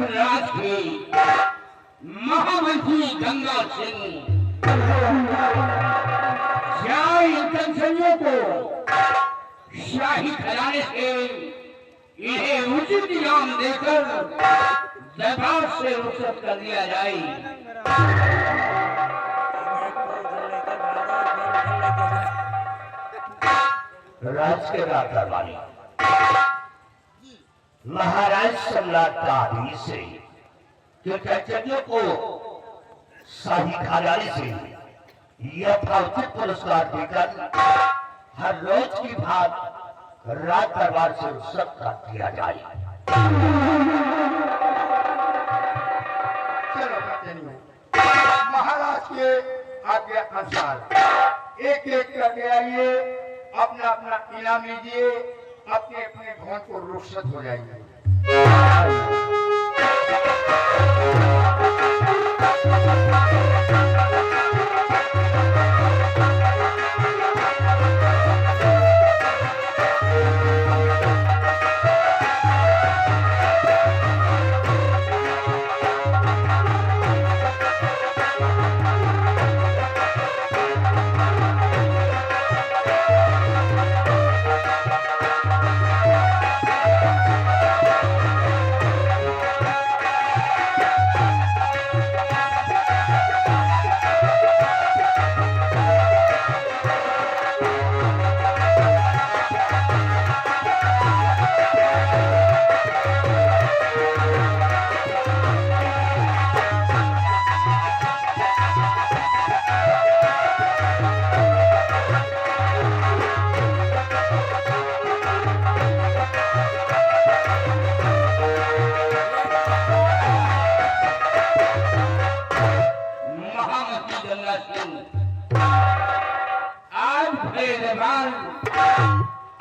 राज के महामंत्री गंगा सिंह कंसलियों को शाही खजाने से इन्हें उचित इनाम देकर दरबार से रुखसत कर दिया जाए। राज के राजवानी महाराज सम्राट का आदेश है कि कंसलियों को शाही खजाने से यथाउचित पुरस्कार देकर हर रोज की भात राज दरबार से रुखसत कर दिया जाए। चलो महाराज के आज्ञा अनुसार एक एक करके आइए, अपना अपना इनाम लीजिए, अपने अपने भवन को रुखसत हो जाइए।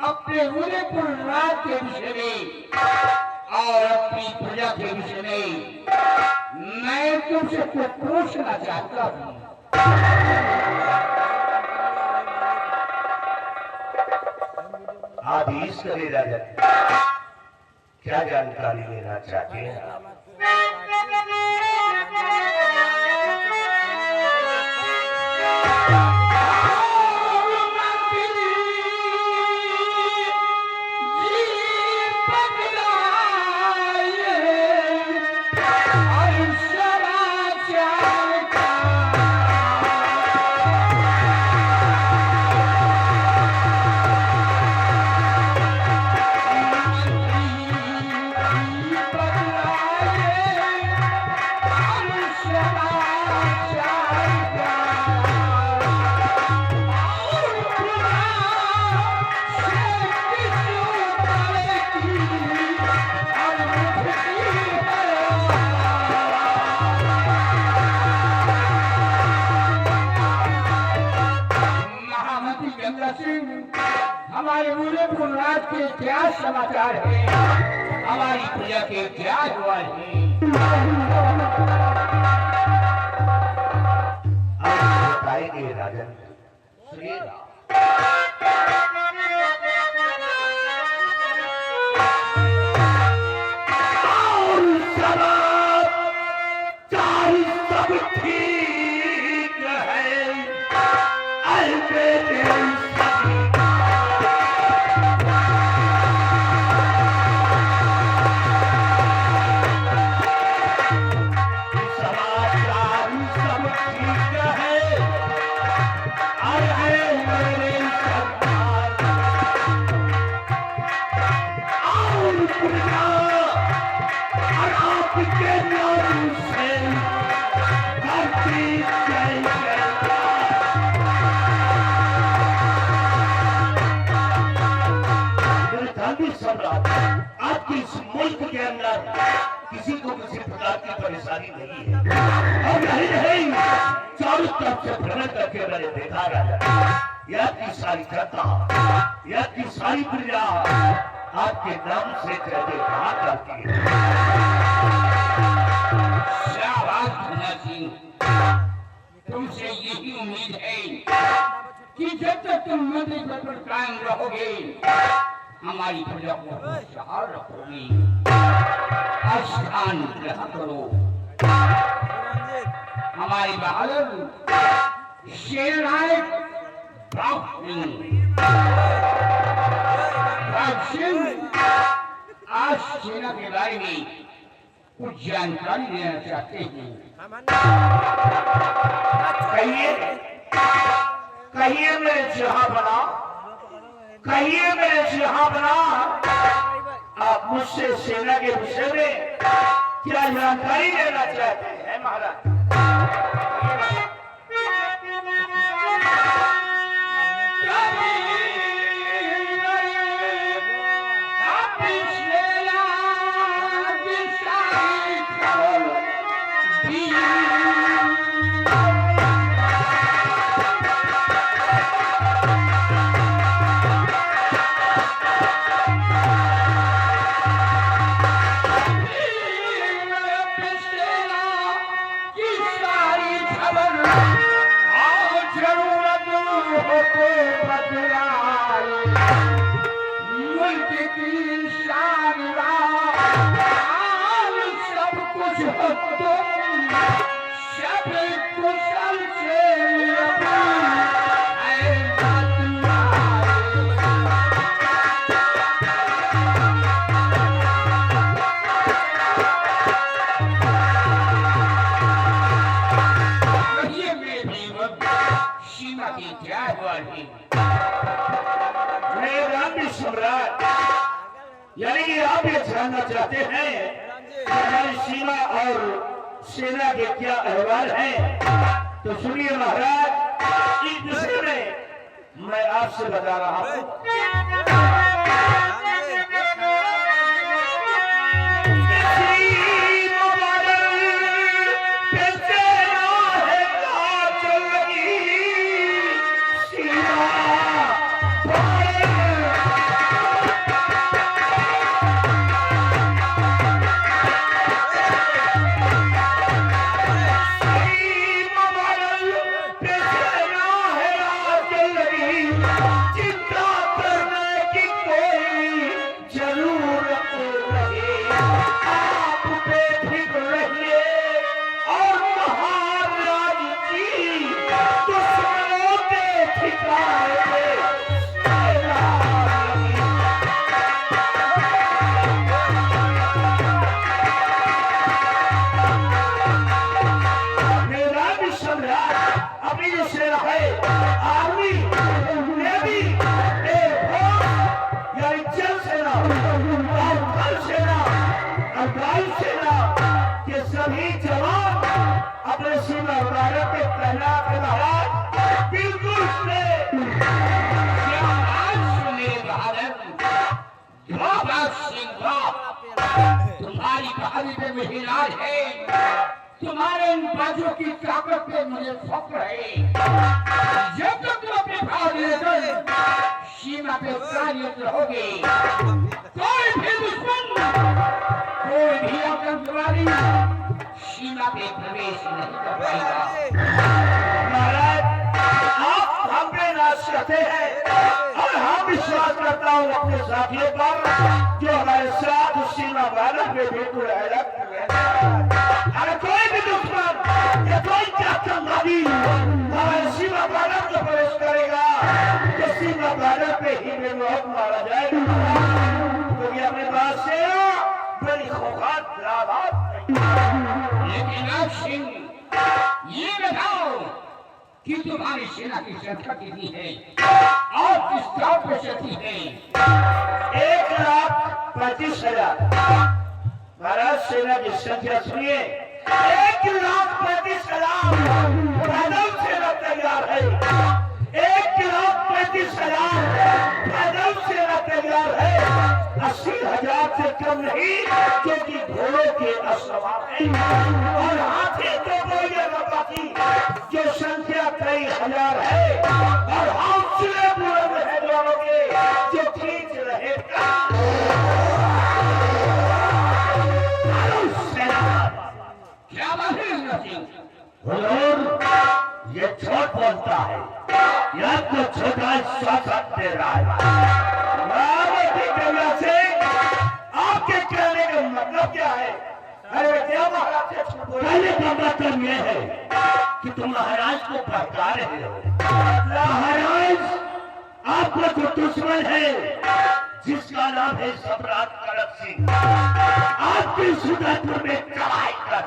अपने उदयपुर राज के विषय में और अपनी प्रजा के विषय में मैं तुमसे कुछ पूछना चाहता हूँ। आदेश करे राजा, क्या जानकारी लेना चाहते हैं? हमारे उदयपुर राज के क्या समाचार है, हमारी प्रजा के क्या हुआ है? आप बताएंगे राजन। सुनिएगा। सब ठीक है, आपके इस मुल्क के अंदर किसी को किसी प्रकार की परेशानी नहीं है। और नहीं चारों तरफ से भ्रमण करके मैंने देखा राजा, यह की सारी जनता, यह की सारी प्रजा आपके नाम से जय जयकार करती है। शाबाश भैया सिंह, तुमसे यही उम्मीद है कि जब तक तुम मंदिर पर कायम रहोगे हमारी प्रजा को खुशहाल रखोगी। स्थान ग्रहण करो। हमारे बहादुर सेनानायक सिंह आज सेना के बारे में कुछ जानकारी देना चाहते हैं। कहिए कहिए मेरे जहांपना, कहिए मेरे जहांपना, आप मुझसे सेना के विषय में क्या जानकारी लेना चाहते हैं महाराज? सम्राट, यानी कि आप ये जानना चाहते हैं कि हमारी सीमा और सेना के क्या अहवाल हैं, तो सुनिए महाराज, इस विषय में मैं आपसे बता रहा हूं। तुम्हारी बहादुरी पे मुझे इलाज है, तुम्हारे इन बाजों की ताकत पे मुझे फख्र है। जब तक तुम अपने भाव लेकर सीमा पे कार्यरत रहोगे, कोई भी दुश्मन, कोई भी आतंकवादी सीमा पे प्रवेश नहीं कर पाएगा। महाराज, आप हम पे नाश करते हैं और हम विश्वास करता हूँ अपने साथियों पर जो हमारे साथ सीमा वालों पे बिल्कुल अलग अरे कोई भी दुश्मन या कोई आतंकवादी हमारे सीमा वालों को प्रवेश करेगा तो सीमा वालों पे ही बेमौत मारा जाएगा, क्योंकि अपने पास से बड़ी खौफनाक आवाज। लेकिन आप सिंह ये बताओ कि तुम्हारी सेना की संख्या कितनी है और किस स्थान पर चलती है? 1,35,000। महाराज, सेना की संख्या सुनिए, 1,35,000 पैदल सेना तैयार है। 1,35,000 पैदल सेना तैयार है। 80,000 से कम नहीं, क्योंकि घोड़ों के असवार हैं और हाथी तो बोलेगा बाकी जो संख्या कई हजार है और हौसले बुलंद है दोनों के जो खींच रहे। क्या बात है? ये छोट बोलता है, यह तो छोटा स्वागत दे रहा है। से आपके कहने का मतलब क्या है? गया महाराज से छूट बोला। कहने का मतलब यह है कि तुम महाराज को बहका रहे हो। महाराज आपका जो दुश्मन है जिसका नाम है सम्राट कड़क सिंह, आपके सुधारपुर में चढ़ाई कर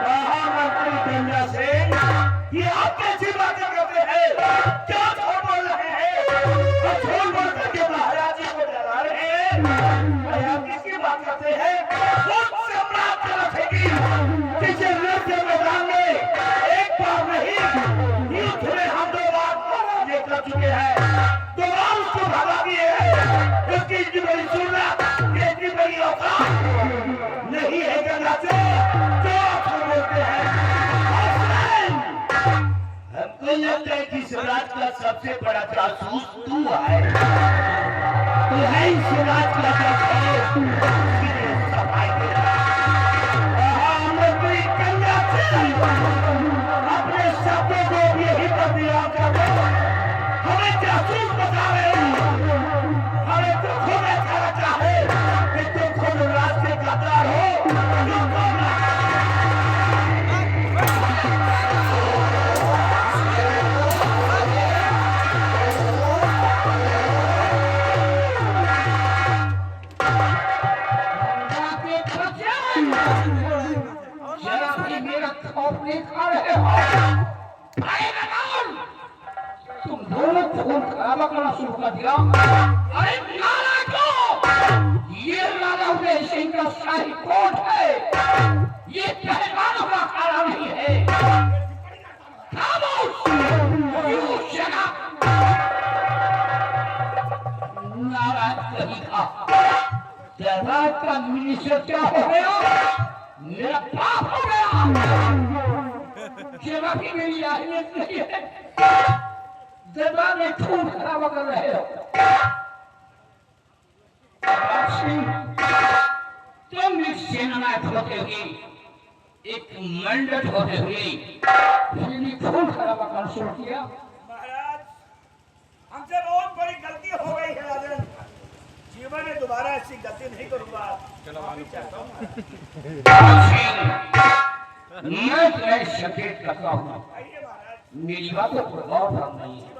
महामंत्री गंगा सिंह, ये आप कैसी बातें करते हैं? क्या झूठ बोल रहे हैं? और झूठ बोल करके महाराज जी को डरा रहे हैं? अरे आप किसकी बात करते हैं? खुद सम्राट कड़क सिंह जिसे रण के मैदान में एक बार नहीं युद्ध में हम 2 बार पराजय कर चुके हैं, 2 बार उसको भगा दिए हैं। उसकी इतनी बड़ी सूरत, ये इतनी बड़ी औकात नहीं है गंगा से जो आप बोलते हैं। हमको लगता है कि स्वराज का सबसे बड़ा जासूस तू है। तू है ही स्वराज का जासूस। सफाई दे महामंत्री गंगा सिंह, अपने शब्दों को यही बदलाव कर दो। हमें जासूस बता रहे हो। हमें तो खुद ऐसा लगता है कि तुम खुद राज के गद्दार हो। जरा भी मेरा खौफ नहीं खा रहे हो। अरे लगाओ, तुम दोनों खून खराबा करना शुरू कर दिया। अरे नाला को, ये लाला हुए सिंह का शाही कोट है, ये पहलवानों का खाना नहीं है। खामोश, you shut up। नारायण कहीं का दरबार का मिनिस्टर क्या हो गया? मेरा पाप हो गया। जरा भी मेरी अहमियत नहीं है। दरबार में खून खराबा कर रहे हो। तुम एक सेनानायक होते हुए, एक मंडल होते हुए फिर भी खून खराबा करना शुरू किया। महाराज, हमसे बहुत बड़ी गलती हो गई है राजन। जीवन में दोबारा ऐसी गलती नहीं करूंगा। माफी चाहता हूं। मैं तुम्हें सचेत करता हूँ, आइए महाराज। मेरी बातों पर गौर करना नहीं है।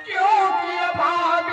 क्योंकि भाग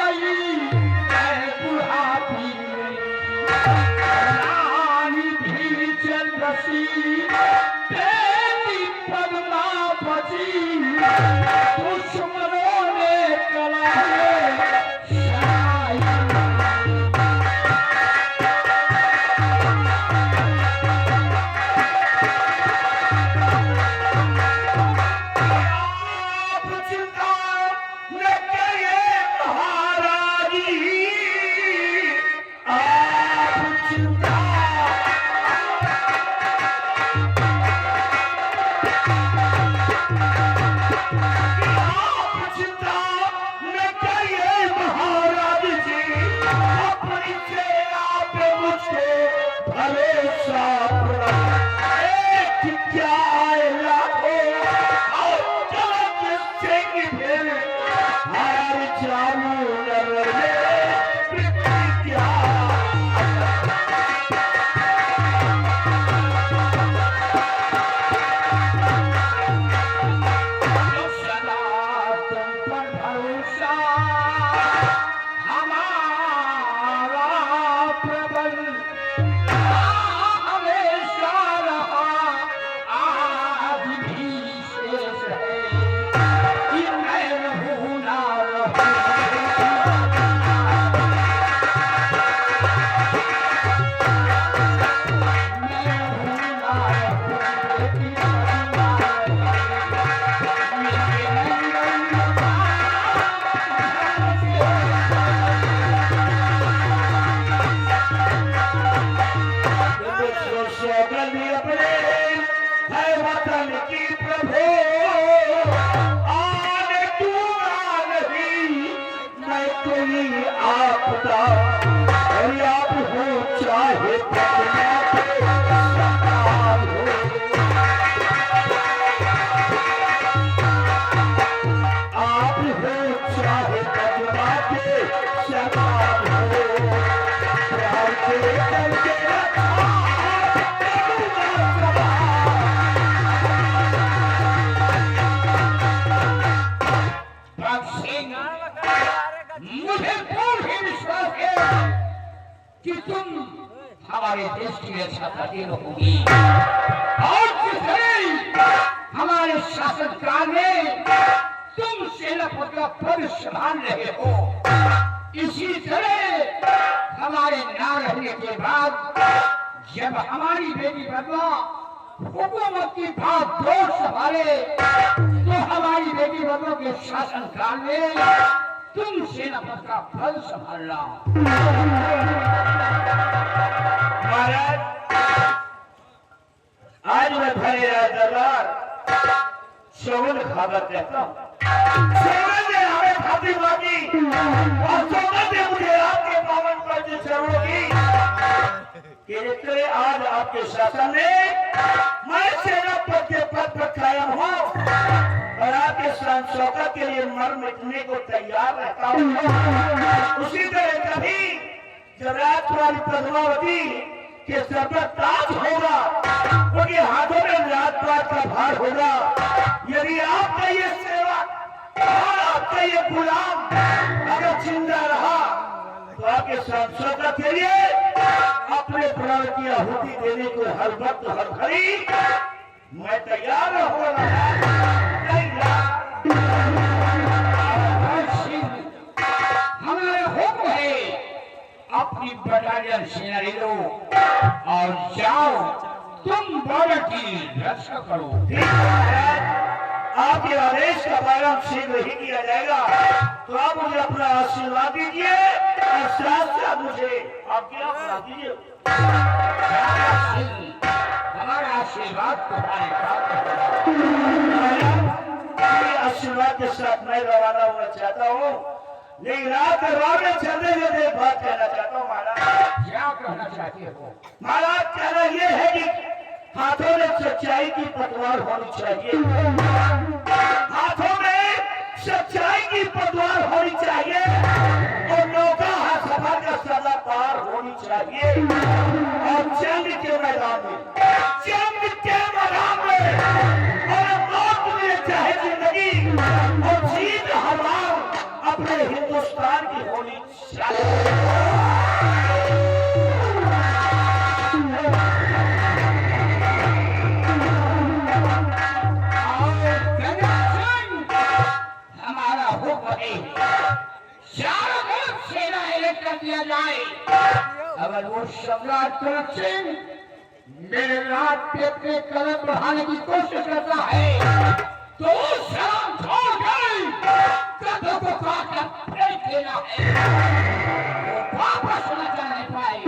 आपदा अरे आप हो चाहे पटना के सरकार हो आप हो चाहे पटना के सरकार हो प्यार के करके रखा मुझे पूर्ण विश्वास है कि तुम हमारे देश की रक्षा करती रहोगी और जिस तरह हमारे शासनकाल में तुम सेनापति का पद संभाल रहे हो इसी तरह हमारे ना रहने के बाद जब हमारी बेटी बदला हुकूमत की बात जोर संभाले तो हमारी बेटी बदलों के शासनकाल में तुम सेनापति का पद संभालना। महाराज आज मैं भरे दरबार शोभन खाबर कहता हूँ शोभन ने हमें खातिर मांगी और शोभन ने मुझे आपके पावन पर चरणों की कि इतने आज आपके शासन में मैं सेनापति के पद पर कायम हूँ और आपके शान शौकत के लिए मर मिटने को तैयार रहता हूँ। उसी तरह कभी जब राजकुमारी पद्मावती के सर पर ताज होगा उनके हाथों में राजपाट का भार होगा यदि आपका ये सेवा और आपका ये गुलाम अगर जिंदा रहा तो आपके शान शौकत के लिए अपने प्राण की आहुति देने को हर वक्त हर घड़ी मैं तैयार रहूंगा। हमारे हुक्म है अपनी बटालियन सेना ले लो और जाओ तुम बॉर्डर की रक्षा करो। आपके आदेश का पालन शीघ्र ही किया जाएगा तो आप मुझे अपना आशीर्वाद दीजिए और साथ साथ मुझे आज्ञा बना दीजिए। हमारा आशीर्वाद तुम्हारे साथ आशीर्वाद के साथ मैं रवाना होना चाहता हूँ लेकिन रात दरबार में चलते चलते एक बात कहना चाहता हूँ महाराज। क्या कहना चाहते हो? महाराज कहना ये है कि हाथों में सच्चाई की पतवार होनी चाहिए हाथों में सच्चाई की पतवार होनी चाहिए और नौका सभा का सदा पार होनी चाहिए और जंग के मैदान में और मौत में चाहे जिंदगी और जीत हमार अपने हिंदुस्तान की होनी चाहिए। हमारा हुक्म है चारों तरफ सेना अलर्ट कर दिया जाए। अगर वो सम्राट कनक सिंह मेरे राज पे अपने कदम बढ़ाने की कोशिश करता है तो सलाम छोड़ कर कदम को काटकर फेंक देना है वो वापस न जाने पाए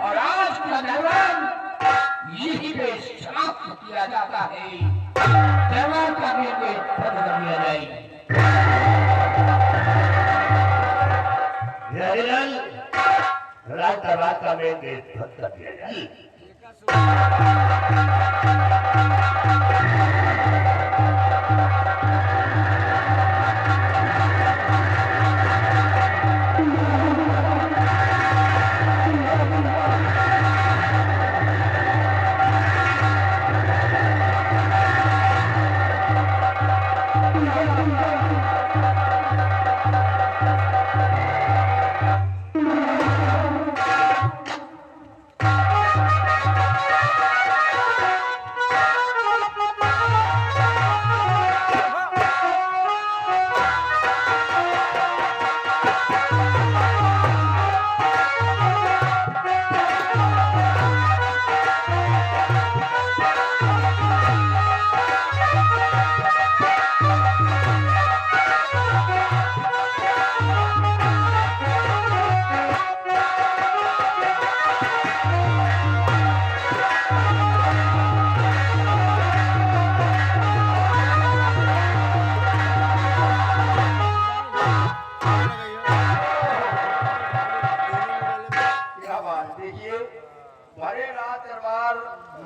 और आज का दरबार यही पे समाप्त किया जाता है। दरबार का भी बंद कर दिया जाए। राज दरबार का मेन गेट बंद कर दिया जाए।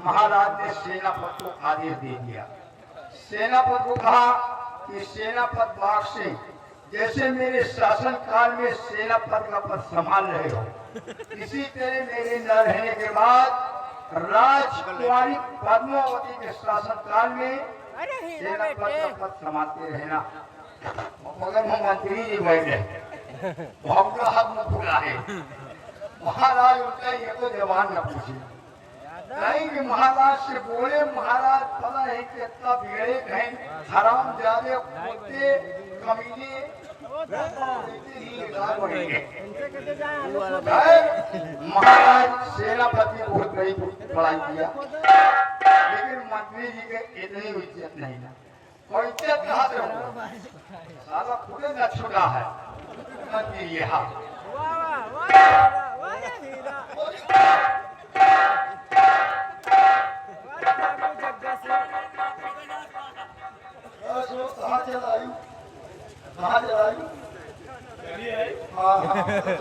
महाराज ने सेनापति को आदेश दे दिया। सेनापति को कहा कि सेनापति बाग सिंह, जैसे मेरे शासन काल में सेनापति का पद संभाल रहे हो, इसी तरह मेरे न रहने के बाद राजकुमारी पद्मावती के शासन काल में सेनापति का पद संभालते रहना। मगर हम मंत्री जी बैठे भौंका हाथ में फूला है। महाराज उनका ये तो जवान न पूछे, नहीं कि महाराज से बोले, महाराज पता नहीं कितना बिगड़े कहीं हराम ज्यादा कुत्ते कमीने महाराज सेनापति बहुत बड़ी पढ़ाई किया, लेकिन मंत्री जी के इतनी इज्जत नहीं ना। और इज्जत कहाँ से होगा, साला खुद न छुटा है मंत्री जी। हाँ कहाँ चलाई, कहाँ चलाई? हाँ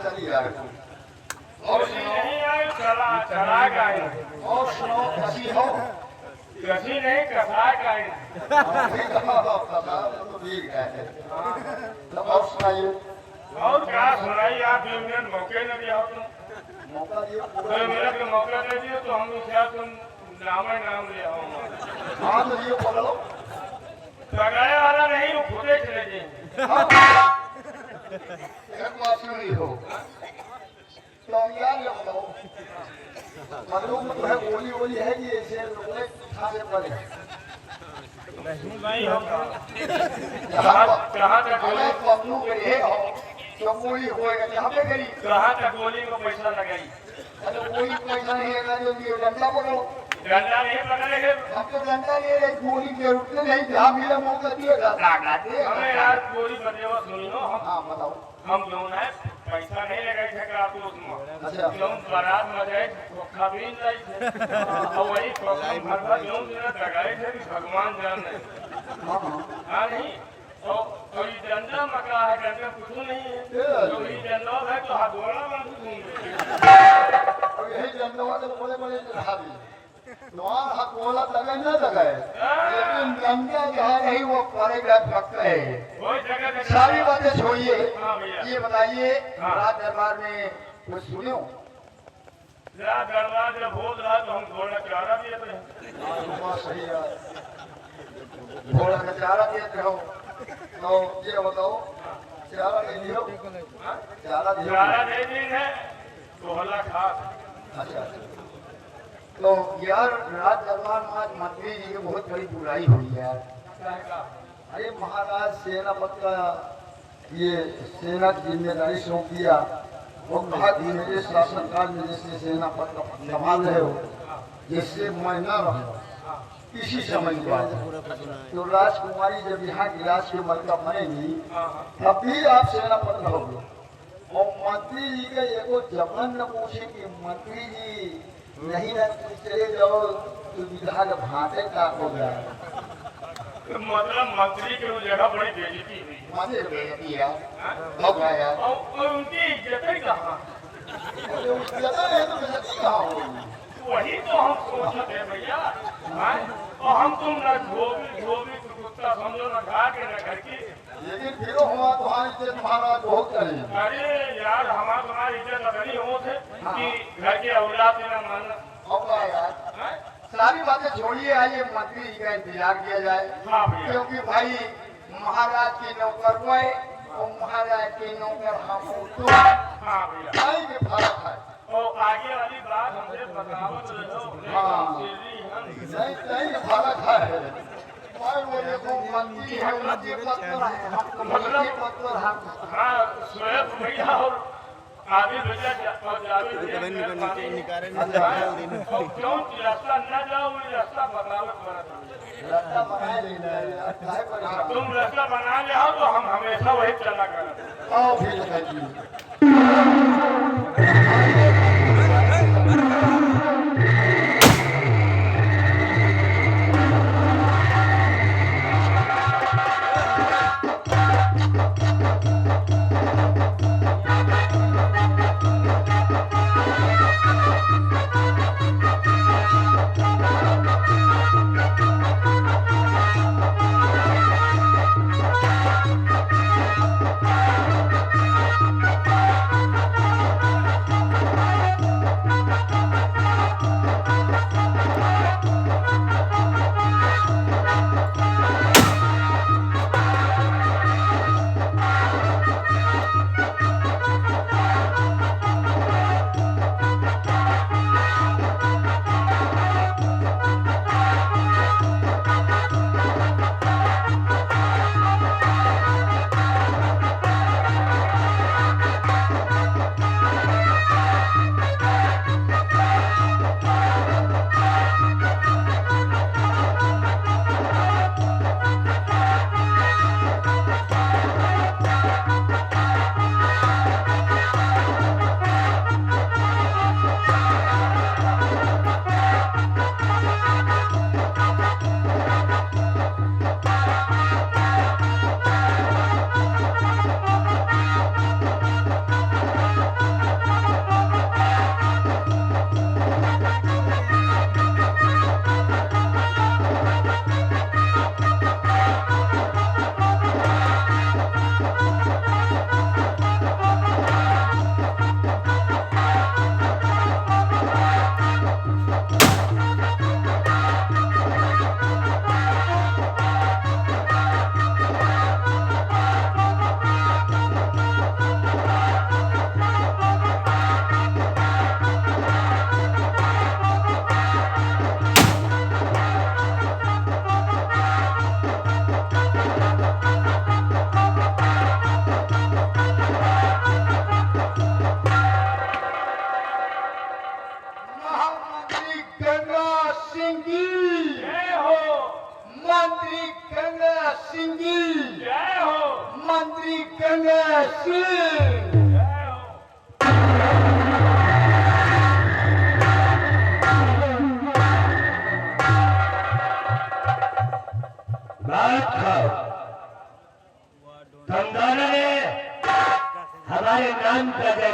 चलिए आए। और सुनो, और सुनो, कसी हो? कसी नहीं, कसा का है। तो ठीक है। तब और सुनाइए। और क्या सुनाई, आप 2 मिनट मौके न दिया तुम, मौका दियो। 2 मिनट का मौका दे दियो तो हम क्या तुम नाम ले आओ। हाँ तो ये बोलो, लगाया वाला नहीं, वो खुदे चले जाएंगे। एक बात सुनी हो तो यार ये बताओ, मतलब तो है बोली बोली है कि ऐसे लोग खासे पड़े नहीं होगा। कहाँ तक बोले पब्लू के लिए हो तो बोली होएगा, यहाँ पे करी कहाँ तक गोली को पैसा लगाई? तो कोई पैसा नहीं है जो ये डंडा पकड़ो, डंडा नहीं पकड़ेंगे हम तो डंडा ले रहे, गोली के रुकने नहीं, जहाँ मिला मौका दिएगा लगा दे। हमें यार गोली बदेवा सुनी हो, हाँ बताओ। हम लोग है पैसा नहीं लगाई थे काटो उसमें। अच्छा क्यों बारात में गए खोखा भी नहीं थे, और वही खोखा भरवा क्यों दिन लगाए थे कि भगवान जाने। हाँ नहीं, तो ये डंडा मका है, डंडा कुछ नहीं है, तो ये डंडा है तो हथौड़ा बांध दूंगे। और यही डंडा वाले बड़े बड़े चढ़ा दी, वहाँ हथौड़ा लगाए न लगाए, लेकिन डंडा जहाँ नहीं वो पड़ेगा पक्का है। कोई जगह पे सारी बातें छोड़िए, हाँ भैया। ये बताइए हाँ। राज दरबार में कुछ सुनो? रात दरबार जब बोल रहा तो हम घोड़ा चारा दिए थे। सही है, घोड़ा का चारा देते हो तो ये बताओ, चारा दे दियो, चारा दियो। चारा दे देंगे तो हल्ला खा। अच्छा, तो यार राज दरबार में आज मंत्री जी की बहुत बड़ी बुराई हुई है यार। अरे महाराज सेनापति का ये सेना की जिम्मेदारी सौंप दिया, वो कहा कि मेरे शासनकाल में जैसे सेनापति का पद संभाल रहे हो, जिससे मैं न रहूं किसी समय की बात है। तो राजकुमारी जब यहाँ की राज की मलका बनेगी तब भी आप सेनापति रहोगे। और मंत्री जी के एगो जबरन न पूछे कि मंत्री जी नहीं ना चले जाओ तो विधायक भाटे का हो जाए। मतलब मंत्री की वो जगह बड़ी बेइज्जती हुई। मजे बेइज्जती है, हो गया यार। और उनकी इज्जत ही कहाँ? ज्यादा है तो बेइज्जती कहाँ होगी? वही तो हम सोचते हैं भैया। और हम तुम न धोबी कुत्ता समझो, न घा के न घर की। लेकिन फिर हुआ तुम्हारी इज्जत महाराज बहुत करें। अरे यार हमारा तुम्हारी इज्जत अगली हो थे कि घर के औलाद न मानना। हो गया यार, सारी बातें छोड़िए, आइए मंत्री जी का इंतजार किया जाए। हाँ भैया। क्योंकि भाई महाराज के नौकर हुए और महाराज के नौकर हम तो हाँ भैया। भाई के फर्क है। और आगे वाली बात हमसे बतावत रहो। हाँ। नहीं नहीं फर्क है। और वो देखो मंत्री है, उनके पत्र है, हमको मतलब पत्र है। हाँ, स्वयं भैया और आदि भैया और जावेद भैया और क्यों रास्ता न जाओ, वो रास्ता बतावत पड़ा। रास्ता बना लेना है, काहे पर हाँ, तुम रास्ता बना ले आओ तो हम हमेशा वही चला करें। आओ फिर बताइए।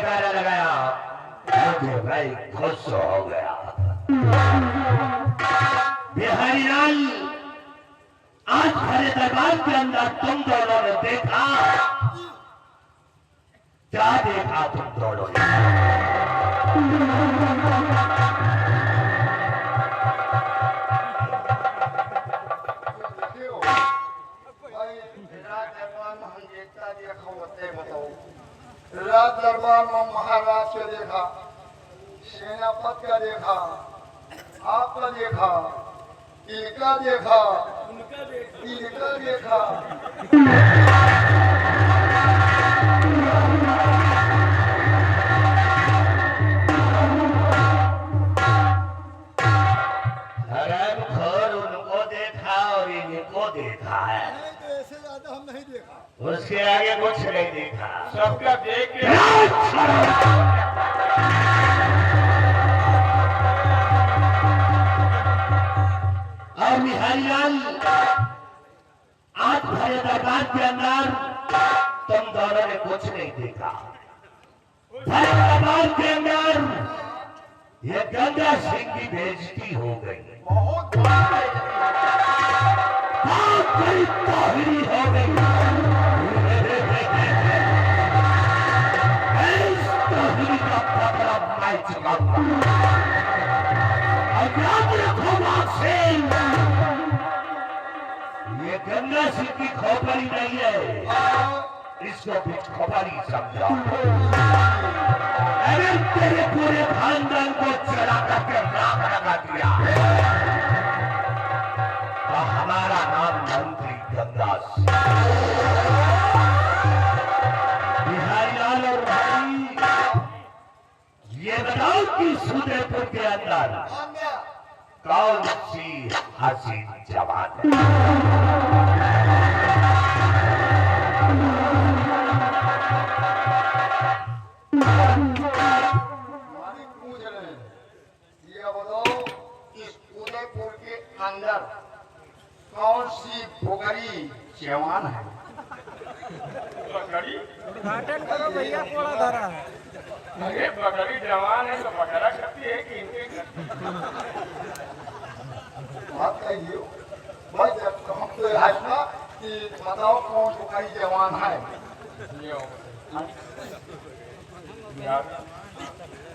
जयकारा लगाया, मुझे भाई खुश हो गया। बिहारी लाल, आज हमारे दरबार के अंदर तुम दोनों ने देखा, क्या देखा तुम दोनों ने? देखियो, भाई राज दरबार में हम देखता देखा होते बताओ। राज दरबार में महाराज का देखा, सेनापति का देखा, आपका देखा, इनका देखा, इनका देखा। हरामखोर उनको देखा और इनको देखा है, ऐसे ज्यादा हम नहीं देखा। उसके आगे कुछ नहीं देखा। सबका देख के और बिहारी लाल, आज भरे दरबार के अंदर तुम दोनों ने कुछ नहीं देखा। भरे दरबार के अंदर ये गंगा सिंह की बेइज्जती हो गई, बहुत बड़ी तोहिरी हो गई। इस तोहिरी का बदला मैं चुकाऊंगा। और याद रखो सिंह, ये गंगा सिंह की खोपड़ी नहीं है, इसको भी खोपड़ी समझा। अरे तेरे पूरे खानदान को चढ़ा करके राख लगा दिया, और हमारा नाम मंत्री गंगा सिंह। बिहारी लाल और भाई, ये बताओ कि सुदेपुर के अंदर कौन सी हसीन जवान है? हमारी पूछ रहे हैं, ये बताओ इस उदयपुर के अंदर कौन सी भोगरी जवान है? बकरी, उद्घाटन करो भैया, कोड़ा धरा है। अरे बकरी जवान है तो बकरा करती है कि इनके बात कहिए भाई, जब हमको है ना कि बताओ कौन भोगरी जवान है? ये हो यार,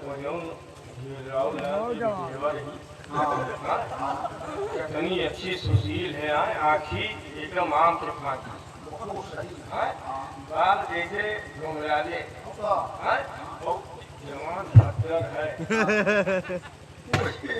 वो जो ये राव है, कितनी अच्छी सुशील है, आँखी एकदम आम के फांकी, बाल जैसे घुंघराले, जवान हत्यार है।